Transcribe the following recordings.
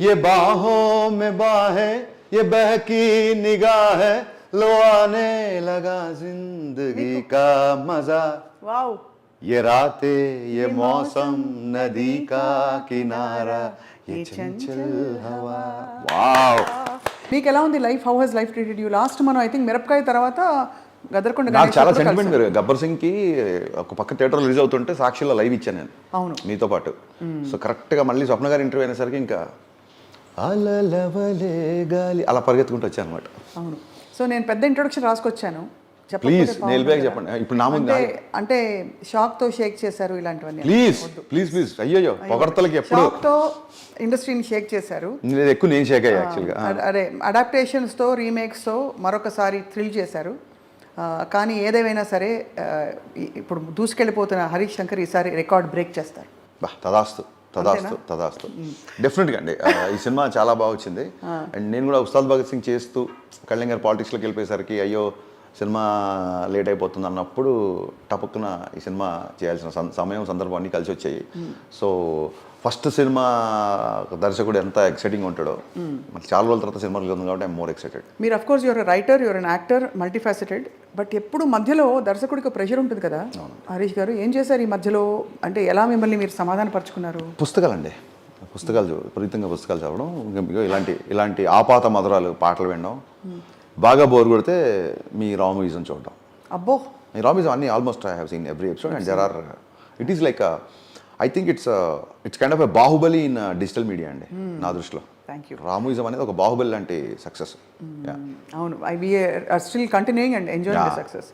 ये बाहों में बाहें ये बहकी निगाहें लो आने लगा जिंदगी का मजा వావ్ ये रातें ये मौसम नदी का किनारा ये चंचल हवा वाव మీకు ఎలా ఉంది life? How has life treated you? Last మనం ఐ థింక్ మిరపకాయ తర్వాత గదర్కొండ నాకు గణేష్ చాలా ఎప్పుడో సెంటిమెంట్ కలిసాం. మీరు గబ్బర్ సింగ్ కి ఒక పక్క థియేటర్ రిలీజ్ అవుతుంటే సాక్షిలో లైవ్ ఇచ్చాను నేను అవును. మీతో పాటు. సో కరెక్ట్ గా మళ్ళీ స్వప్న గారి ఇంటర్వ్యూ అయినసరికి ఇంకా అలలవలే గాలి అలా పరిగెత్తుకుంటూ వచ్చాను అనమాట. అవును. సో నేను పెద్ద ఇంట్రొడక్షన్ రాసుకొచ్చాను. ప్లీజ్ చెప్పకపోతే నేను బాగుంటుంది చెప్పండి కదా. ఇప్పుడు నా ముందు అంటే షాక్ తో షేక్ చేశారు ఇలాంటివన్నీ. ప్లీజ్ అయ్యో పొగడతలకి ఎప్పుడు షాక్ తో ఇండస్ట్రీని షేక్ చేశారు. లేదు ఎక్కువ నేను షేక్ అయ్యా యాక్చువల్గా. అదే అడాప్టేషన్స్ తో రీమేక్స్ తో మరొకసారి థ్రిల్ చేశారు. కానీ ఏదేమైనా సరే ఇప్పుడు దూసుకెళ్ళిపోతున్న హరీష్ శంకర్ ఈసారి రికార్డ్ బ్రేక్ చేస్తారు. తదాస్తు డెఫినెట్గా అండి. ఈ సినిమా చాలా బాగా వచ్చింది. అండ్ నేను కూడా ఉస్తాద్ భగత్ సింగ్ చేస్తూ కళ్యాణ్ గారు పాలిటిక్స్లోకి వెళ్ళిపోయేసరికి అయ్యో సినిమా లేట్ అయిపోతుంది అన్నప్పుడు టపక్కున ఈ సినిమా చేయాల్సిన సమయం సందర్భం అన్నీ కలిసి వచ్చాయి. సో ఫస్ట్ సినిమా దర్శకుడు ఎంత ఎక్సైటింగ్ ఉంటాడో మనకి చాలా రోజుల తర్వాత సినిమా రిలీజ్ ఉంది కాబట్టి ఐఎమ్ మోర్ ఎక్సైటెడ్. మీరు of course your writer, your an actor, multifaceted. But ఎప్పుడు మధ్యలో దర్శకుడికి ప్రెషర్ ఉంటుంది కదా హరీష్ గారు, ఏం చేశారు ఈ మధ్యలో? అంటే ఎలా మిమ్మల్ని మీరు సమాధానపరుచుకున్నారు? పుస్తకాలు విపరీతంగా పుస్తకాలు చదవడం, ఇలాంటి ఆపాత మధురాలు పాటలు వినడం, బాగా బోర్ కొడితే మీ రా మూవీస్ని చూడడం. అబ్బో, మీ రా మూవీస్ అన్ని almost I have seen every episode and there are it is like I think it's kind of a Baahubali in digital media అండి నా దృష్టిలో. Thank you. రామూయిజం అనేది ఒక బాహుబలి లాంటి సక్సెస్. అవును, we are still continuing and enjoying the success.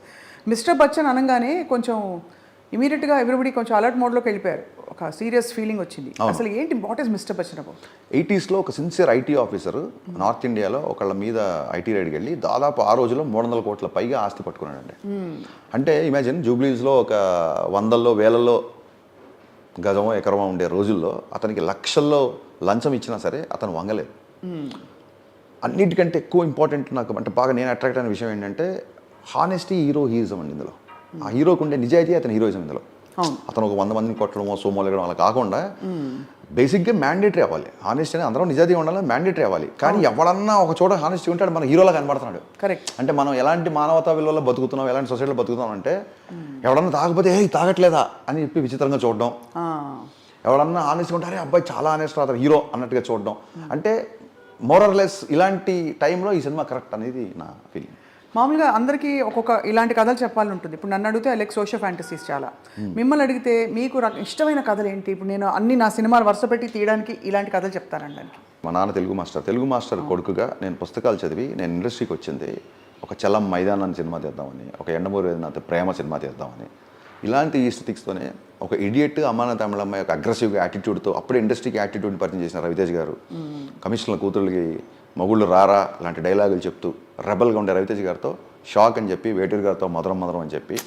Mister Bachchan అనగానే కొంచెం ఇమీడియట్గా ఎవ్రీబడి కొంచెం అలర్ట్ మోడ్లోకి వెళ్ళిపోయారు. ఒక సీరియస్ ఫీలింగ్ వచ్చింది. అసలు ఏంటి, what is mister Bachchan about? 80s ఒక సిన్సియర్ ఐటీ ఆఫీసర్ నార్త్ ఇండియాలో ఒకళ్ళ మీద ఐటీ రైడ్కి వెళ్ళి దాదాపు ఆ రోజులో 300 కోట్ల పైగా ఆస్తి పట్టుకున్నాడండి. అంటే ఇమాజిన్ జూబ్లీస్లో ఒక 100లో 1000లో గజమో ఎకరమో ఉండే రోజుల్లో అతనికి లక్షల్లో లంచం ఇచ్చినా సరే అతను వంగలేదు. అన్నిటికంటే ఎక్కువ ఇంపార్టెంట్ నాకు అంటే బాగా నేను అట్రాక్ట్ అయిన విషయం ఏంటంటే హానెస్టీ, హీరోయిజం అండి ఇందులో. ఆ హీరోకు ఉండే నిజాయితీ అతని హీరోయిజం ఇందులో. అతను ఒక 100 మందిని కొట్టడమో సోమోలేయడం అలా కాకుండా బేసిక్గా మ్యాండేటరీ అవ్వాలి. హానెస్టీ అనేది అందరం నిజాయితీ ఉండాలని మ్యాండేటరీ అవ్వాలి. కానీ ఎవడన్నా ఒక చోట హానెస్టీ ఉంటాడు మన హీరోలా కనబడుతున్నాడు. కరెక్ట్. అంటే మనం ఎలాంటి మానవతా విలువలో బతుకుతున్నాం, ఎలాంటి సొసైటీలో బతుకుతున్నాం అంటే ఎవడన్నా తాగకపోతే ఏ తాగట్లేదా అని చెప్పి విచిత్రంగా చూడడం, ఎవడన్నా హానెస్ట్గా ఉంటారే అబ్బాయి చాలా హానెస్ట్ అతను హీరో అన్నట్టుగా చూడడం. అంటే మోరర్లెస్ ఇలాంటి టైంలో ఈ సినిమా కరెక్ట్ అనేది నా ఫీలింగ్. మామూలుగా అందరికీ ఒక్కొక్క ఇలాంటి కథలు చెప్పాలని ఉంటుంది. ఇప్పుడు నన్ను అడిగితే లైక్ సోషల్ ఫ్యాంటసీస్ చాలా. మిమ్మల్ని అడిగితే మీకు ఇష్టమైన కథలు ఏంటి? ఇప్పుడు నేను అన్ని నా సినిమాలు వరుస పెట్టి తీయడానికి ఇలాంటి కథలు చెప్తానండి. మా నాన్న తెలుగు మాస్టర్ కొడుకుగా నేను పుస్తకాలు చదివి నేను ఇండస్ట్రీకి వచ్చింది ఒక చలం మైదానాన్ని సినిమా తీద్దామని, ఒక ఎండమూరి వేదనాథ్ ప్రేమ సినిమా తీద్దామని. ఇలాంటి ఈస్టిక్స్తోనే ఒక ఇడియట్ అమ్మాన తమిళమ్మాయి ఒక అగ్రెసివ్గా యాటిట్యూడ్తో అప్పుడే ఇండస్ట్రీకి యాటిట్యూడ్ని పరిచయం చేసిన రవితేజ్ గారు, కమిషనర్ల కూతురులకి మొగుళ్ళు రారా లాంటి డైలాగులు చెప్తూ రెబల్గా ఉండే రవితేజ్ గారితో షాక్ అని చెప్పి, వేటూరి గారితో మధురం అని చెప్పి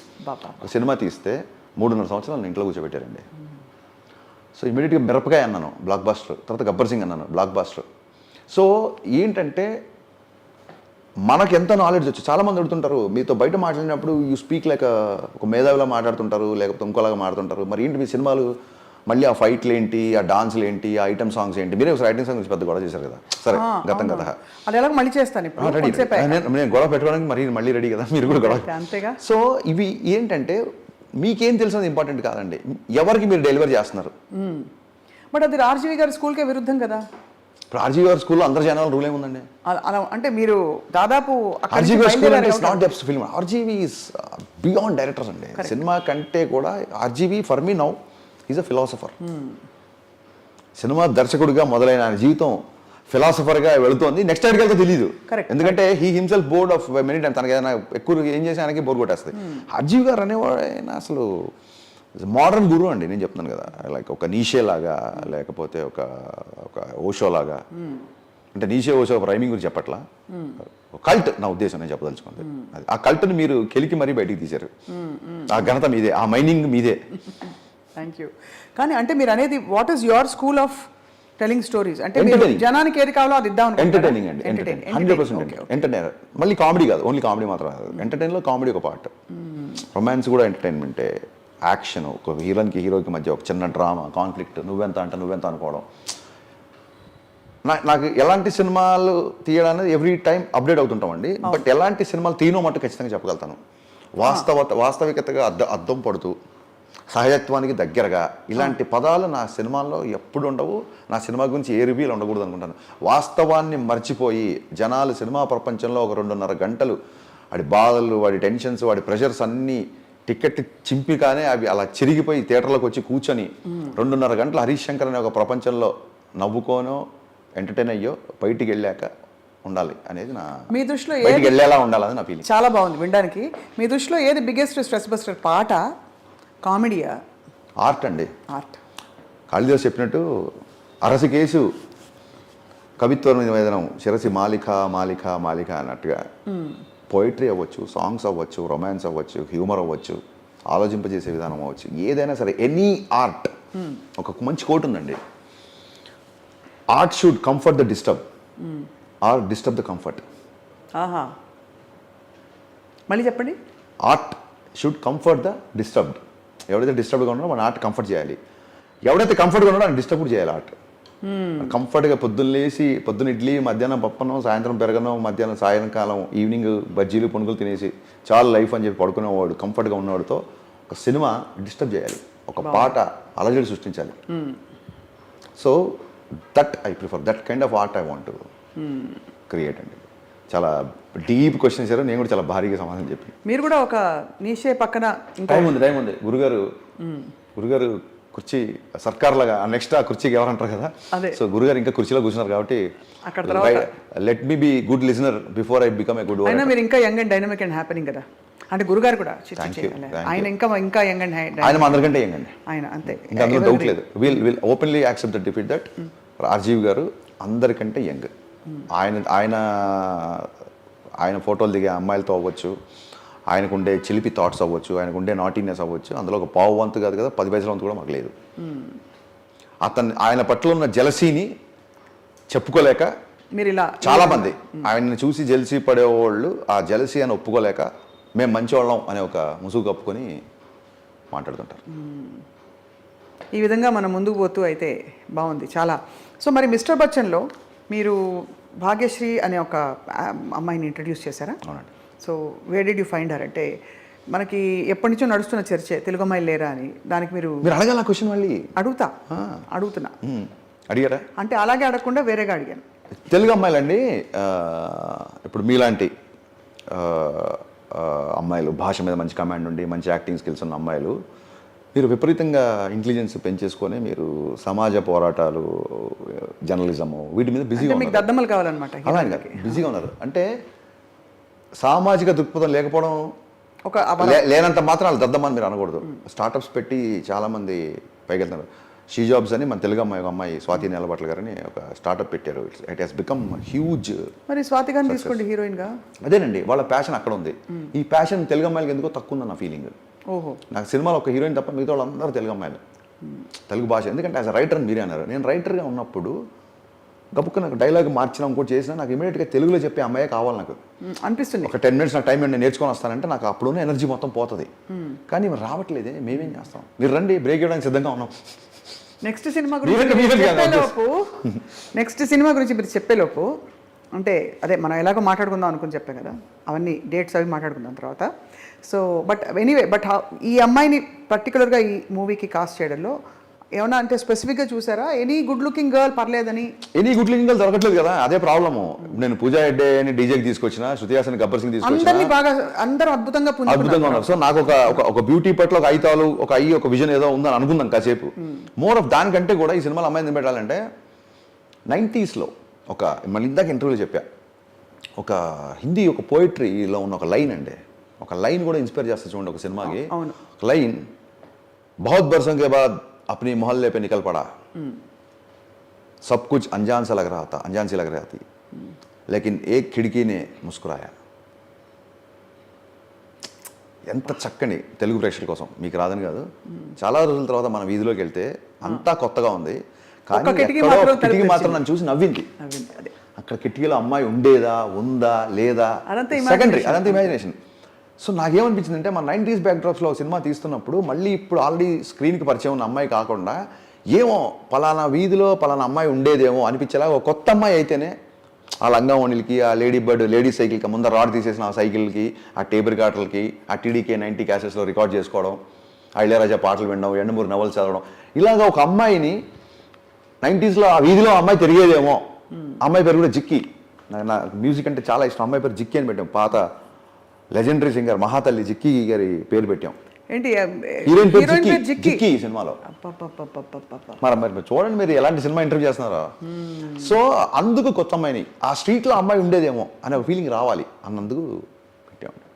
ఒక సినిమా తీస్తే 3.5 సంవత్సరాలు ఇంట్లో కూర్చోబెట్టారండి. సో ఇమీడియట్గా మిరపకాయ అన్నాను, బ్లాక్ బాస్టర్. తర్వాత గబ్బర్ సింగ్ అన్నాను, బ్లాక్ బాస్టర్. సో ఏంటంటే మనకు ఎంత నాలెడ్జ్ వచ్చు. చాలామంది అడుగుతుంటారు మీతో బయట మాట్లాడినప్పుడు యూ స్పీక్ లైక్ ఒక మేధావిలా మాట్లాడుతుంటారు, లేకపోతే ఇంకోలాగా మాట్లాడుతుంటారు. మరి ఏంటి మీ సినిమాలు మళ్ళీ ఆ ఫైట్లు ఏంటి, ఆ డాన్స్లు ఏంటి, ఆ ఐటమ్ సాంగ్స్ ఏంటి? మీరే ఒక ఐటమ్ సాంగ్స్ పెద్ద గొడవ చేశారు కదా. సరే గతం కదా, అది ఎలా మళ్ళీ చేస్తాను ఇప్పుడు. నేను గొడవ పెట్టుకోవడానికి మళ్ళీ రెడీ కదా, మీరు కూడా గొడవ. అంతేగా. సో ఇవి ఏంటంటే మీకేం తెలిసినది ఇంపార్టెంట్ కాదండి, ఎవరికి మీరు డెలివరీ చేస్తున్నారు. బట్ అది ఆర్జీవి గారి స్కూల్కే విరుద్ధం కదా. ఇప్పుడు ఆర్జీవి గారి స్కూల్లో అందరు జనాలు రూల్ ఏముందండి? అలా అంటే మీరు దాదాపు ఆర్జీవి స్కూల్ అంటే it's not depth film. RGV is beyond directors అండి. సినిమా కంటే కూడా RGV for me now is a philosopher. Cinema దర్శకుడిగా మొదలైన ఆయన జీవితం ఫిలాసఫర్గా వెళుతోంది. నెక్స్ట్ ఎక్కడికి వెళ్తే తెలియదు. ఎందుకంటే he himself board of many times. తనకి ఏదైనా ఎక్కువ ఏం చేసి ఆయనకి బోర్ కొట్టేస్తుంది. ఆర్జీవి గారు అనేవాడు ఆయన అసలు మోడర్న్ గురువు అండి. నేను చెప్తున్నాను కదా, లైక్ ఒక నీషే లాగా, లేకపోతే ఒక ఓషో లాగా. అంటే నీషే ఓషో రైమింగ్ గురించి చెప్పట్లా, కల్ట్ నా ఉద్దేశం నేను చెప్పదలుచుకుంది. ఆ కల్ట్ని మీరు కెలికి మరీ బయటికి తీశారు. ఆ ఘనత మీదే, ఆ మైనింగ్ మీదే. Thank you. కానీ అంటే మీరు అనేది what is your school of telling stories? అంటే జనానికి ఏది కావాలో అది ఇద్దాం. ఎంటర్టైనింగ్ అండి, 100% ఎంటర్టైనర్. మళ్ళీ కామెడీ కాదు, ఓన్లీ కామెడీ మాత్రం కాదు. ఎంటర్టైన్లో కామెడీ ఒక పార్ట్, రొమాన్స్ కూడా ఎంటర్టైన్మెంటే, యాక్షన్, ఒక హీరోకి మధ్య ఒక చిన్న డ్రామా, కాన్ఫ్లిక్ట్, నువ్వెంత అంటే నువ్వెంత అనుకోవడం. నాకు ఎలాంటి సినిమాలు తీయడానికి ఎవ్రీ టైం అప్డేట్ అవుతుంటామండి. బట్ ఎలాంటి సినిమాలు తీయనో మట్టు ఖచ్చితంగా చెప్పగలుగుతాను. వాస్తవికతగా అద్దం పడుతూ సహజత్వానికి దగ్గరగా ఇలాంటి పదాలు నా సినిమాల్లో ఎప్పుడు ఉండవు. నా సినిమా గురించి ఏ రివ్యూలు ఉండకూడదు అనుకుంటాను. వాస్తవాన్ని మర్చిపోయి జనాలు సినిమా ప్రపంచంలో ఒక 2.5 గంటలు వాడి బాధలు, వాడి టెన్షన్స్, వాడి ప్రెషర్స్ అన్నీ టికెట్ చింపికానే అవి అలా చిరిగిపోయి థియేటర్లోకి వచ్చి కూర్చొని 2.5 గంటలు హరీష్ శంకర్ అనే ఒక ప్రపంచంలో నవ్వుకోనో ఎంటర్టైన్ అయ్యో బయటికి వెళ్ళాక ఉండాలి అనేది నా, మీ దృష్టిలో బయటికి వెళ్ళేలా ఉండాలని నా ఫీలింగ్. చాలా బాగుంది వినడానికి. మీ దృష్టిలో ఏది బిగ్గెస్ట్ స్ట్రెస్ బస్టర్, పాట, కామెడీయా, ఆర్ట్ అండి. ఆర్ట్. కాళిదాస్ చెప్పినట్టు అరసికేసు కవిత్వ నివేదనం శిరసి మాలిక మాలిక మాలిక అన్నట్టుగా పోయిటరీ అవ్వచ్చు, సాంగ్స్ అవ్వచ్చు, రొమాన్స్ అవ్వచ్చు, హ్యూమర్ అవ్వచ్చు, ఆలోచింపజేసే విధానం అవ్వచ్చు, ఏదైనా సరే ఎనీ ఆర్ట్. ఒక మంచి కోట్ ఉందండి, art should comfort the disturb or disturb the comfort. ఆహా, మళ్ళీ చెప్పండి. Art should comfort the disturbed. ఎవడైతే డిస్టర్బ్గా ఉన్నాడో మన ఆర్ట్ కంఫర్ట్ చేయాలి. ఎవడైతే కంఫర్ట్గా ఉన్నాడో ఆయన డిస్టర్బ్ కూడా చేయాలి ఆర్ట్. కంఫర్ట్గా పొద్దున్న లేచి పొద్దున్న ఇడ్లీ, మధ్యాహ్నం పప్పనం, సాయంత్రం పెరగనం, మధ్యాహ్నం సాయంకాలం ఈవినింగ్ బజ్జీలు పునుగులు తినేసి చాలా లైఫ్ అని చెప్పి పడుకునేవాడు కంఫర్ట్గా ఉన్నవాడితో ఒక సినిమా డిస్టర్బ్ చేయాలి, ఒక పాట అలజడి సృష్టించాలి. So that I prefer, that kind of art I want to create అండి. చాలా డీప్ క్వశ్చన్ ఇచ్చారు, నేను కూడా చాలా భారీగా సమాధానం చెప్పి. మీరు కూడా ఒక నీషే పక్కన టైం ఉంది. గురుగారు కుర్చీ సర్కార్ లాగా నెక్స్ట్ ఆ కుర్చీకి ఎవరంటారు కదా, సో గురుగారు ఇంకా కుర్చీలో కూర్చున్నారు కాబట్టి let me be good listener before I become a good. అయినా మీరు ఇంకా young and dynamic and happening కదా, అంటే గురుగారు కూడా ఆయన ఇంకా యంగ్ అండ్ ఆయన మా అందరికంటే యంగ్ అండి, ఆయన అంతే, ఇంకా అందులో డౌట్ లేదు. Will openly accept the defeat that Rajiv గారు అందరికంటే యంగ్. ఆయన ఫోటోలు దిగే అమ్మాయిలతో అవ్వచ్చు, ఆయనకుండే చిలిపి థాట్స్ అవ్వచ్చు, ఆయనకుండే నాటీనెస్ అవ్వచ్చు, అందులో ఒక పావు వంతు కాదు కదా 10 పైసల వంతు కూడా మాకు లేదు. ఆయన పట్ల ఉన్న జలసీని చెప్పుకోలేక మీరు ఇలా చాలామంది ఆయన్ని చూసి జెలసీ పడేవాళ్ళు ఆ జలసీ అని ఒప్పుకోలేక మేము మంచివాళ్ళం అనే ఒక ముసుగు కప్పుకొని మాట్లాడుతుంటారు. ఈ విధంగా మనం ముందుకు పోతూ అయితే బాగుంది చాలా. సో మరి మిస్టర్ బచ్చన్లో మీరు భాగ్యశ్రీ అనే ఒక అమ్మాయిని ఇంట్రడ్యూస్ చేశారా? అవునండి. So where did you find her? అంటే మనకి ఎప్పటి నుంచో నడుస్తున్న చర్చే తెలుగు అమ్మాయిలు లేరా అని. దానికి మీరు అడగాల క్వశ్చన్ మళ్ళీ అడుగుతున్నా. అడిగారా? అంటే అలాగే అడగకుండా వేరేగా అడిగాను. తెలుగు అమ్మాయిలండి, ఇప్పుడు మీలాంటి అమ్మాయిలు, భాష మీద మంచి కమాండ్ ఉండి మంచి యాక్టింగ్ స్కిల్స్ ఉన్న అమ్మాయిలు, మీరు విపరీతంగా ఇంటెలిజెన్స్ పెంచేసుకొని మీరు సమాజ పోరాటాలు, జర్నలిజము వీటి మీద బిజీగా మీకు దద్దమ్మలు కావాలన్నమాట. అలాగే బిజీగా ఉన్నారు. అంటే సామాజిక దృక్పథం లేకపోవడం ఒక లేనంత మాత్రం వాళ్ళు దద్దమ్మని మీరు అనకూడదు. స్టార్టప్స్ పెట్టి చాలామంది పైకి వెళ్తున్నారు. షీ జాబ్స్ అని మన తెలుగు అమ్మాయి, ఒక అమ్మాయి స్వాతి నిలబట్ల గారని ఒక స్టార్టప్ పెట్టారు. It has become huge. మరి స్వాతి గారిని తీసుకోండి హీరోయిన్గా. అదేనండి, వాళ్ళ ప్యాషన్ అక్కడ ఉంది. ఈ ప్యాషన్ తెలుగు అమ్మాయిలకి ఎందుకో తక్కువ ఉందన్న ఫీలింగ్. ఓహో, నాకు సినిమాలో ఒక హీరోయిన్ తప్ప మిగతా వాళ్ళందరూ తెలుగు అమ్మాయిలు, తెలుగు భాష. ఎందుకంటే యాజ్ అ రైటర్ మీరే అన్నారు, నేను రైటర్గా ఉన్నప్పుడు గబుక్క నాకు డైలాగ్ మార్చినా ఇంకోటి చేసినా నాకు ఇమీడియట్గా తెలుగులో చెప్పే అమ్మాయే కావాలి నాకు అనిపిస్తుంది. ఒక 10 minutes నాకు టైం నేను నేర్చుకొని వస్తానంటే నాకు అప్పుడున్న ఎనర్జీ మొత్తం పోతుంది. కానీ మరి రావట్లేదే, మేమేం చేస్తాం? మీరు రండి, బ్రేక్ ఇవ్వడానికి సిద్ధంగా ఉన్నాం. నెక్స్ట్ సినిమా గురించి మీరు చెప్పేలోపు అంటే అదే మనం ఎలాగో మాట్లాడుకుందాం అనుకుని చెప్పాం కదా, అవన్నీ డేట్స్ అవి మాట్లాడుకుందాం తర్వాత. సో బట్ ఎనీవే, బట్ ఈ అమ్మాయిని పర్టికులర్గా ఈ మూవీకి కాస్ట్ చేయడంలో ఏమన్నా అంటే స్పెసిఫిక్గా చూసారా? ఎనీ గుడ్ లుకింగ్ గర్ల్ పర్లేదని? ఎనీ గుడ్ లుకింగ్ గర్ల్ దొరకట్లేదు కదా, అదే ప్రాబ్లము. నేను పూజా హెగ్డే అని డీజేకి తీసుకొచ్చిన, శృతి హాసన్, గబ్బర్ సింగ్ తీసుకొచ్చిన, బాగా అందరూ అద్భుతంగా ఉన్నారు. సో నాకు ఒక బ్యూటీ పట్ల ఒక ఐతాలు, ఒక విజన్ ఏదో ఉందని అనుకుందాం కాసేపు. మోర్ ఆఫ్ దానికంటే కూడా ఈ సినిమాలో అమ్మాయిని పెట్టాలంటే 90sలో ఒక, మళ్ళీ ఇందాక ఇంటర్వ్యూలో చెప్పా, ఒక హిందీ ఒక పోయిటరీలో ఉన్న ఒక లైన్ అండి, ఒక లైన్ కూడా ఇన్స్పైర్ చేస్తా చూడండి ఒక సినిమాకి. ఒక లైన్, बहुत बरसों के बाद अपनी मोहल्ले पे निकल पड़ा, सब कुछ अनजान सा लग रहा था, अनजान सी लग रही थी, लेकिन एक खिड़की ने मुस्कुराया. ఎంత చక్కని తెలుగు ప్రేక్షకుల కోసం, మీకు రాదని కాదు, చాలా రోజుల తర్వాత మన వీధిలోకి వెళ్తే అంతా కొత్తగా ఉంది, కానీ కిటికీ మాత్రం నన్ను చూసి నవ్వింది. అక్కడ కిటికీలో అమ్మాయి ఉండేదా, ఉందా, లేదా, సెకండరీ, అదంతా ఇమాజినేషన్. సో నాకేమనిపించింది అంటే మన 90s బ్యాక్డ్రాప్స్లో సినిమా తీస్తున్నప్పుడు మళ్ళీ ఇప్పుడు ఆల్రెడీ స్క్రీన్కి పరిచయం ఉన్న అమ్మాయి కాకుండా ఏమో పలానా వీధిలో పలానా అమ్మాయి ఉండేదేమో అనిపించేలా ఒక కొత్త అమ్మాయి అయితేనే ఆ లంగావణిలకి, ఆ లేడీ సైకిల్కి ముందర రాడ్ తీసేసిన ఆ సైకిల్కి, ఆ టేబుల్ కాటర్లకి, ఆ టీడీకే 90 క్యాసెట్స్లో రికార్డ్ చేసుకోవడం, ఆ ఇళయరాజా పాటలు వినడం, ఎండమూరి నవలు చదవడం, ఇలాగ ఒక అమ్మాయిని 90స్లో ఆ వీధిలో అమ్మాయి తిరిగేదేమో. అమ్మాయి పేరు కూడా జిక్కి. నా మ్యూజిక్ అంటే చాలా ఇష్టం. అమ్మాయి పేరు జిక్కి అని పెట్టాం. పాత లెజెండరీ సింగర్ మహాతల్లి జిక్కి గారి పేరు పెట్టాం. ఏంటి హీరోయిన్ పేరు హీరోయిన్ పేరు జిక్కి. జిక్కి. జిక్కి ఈ సినిమాలో. అబ్బబ్బబ్బబ్బబ్బబ్బ. మరి చూడండి మీరు ఎలాంటి సినిమా ఇంటర్వ్యూ చేస్తున్నారో. సో అందుకు కొత్త అమ్మాయిని ఆ స్ట్రీట్లో అమ్మాయి ఉండేదేమో అనే ఒక ఫీలింగ్ రావాలి అన్నందుకు పెట్టాం.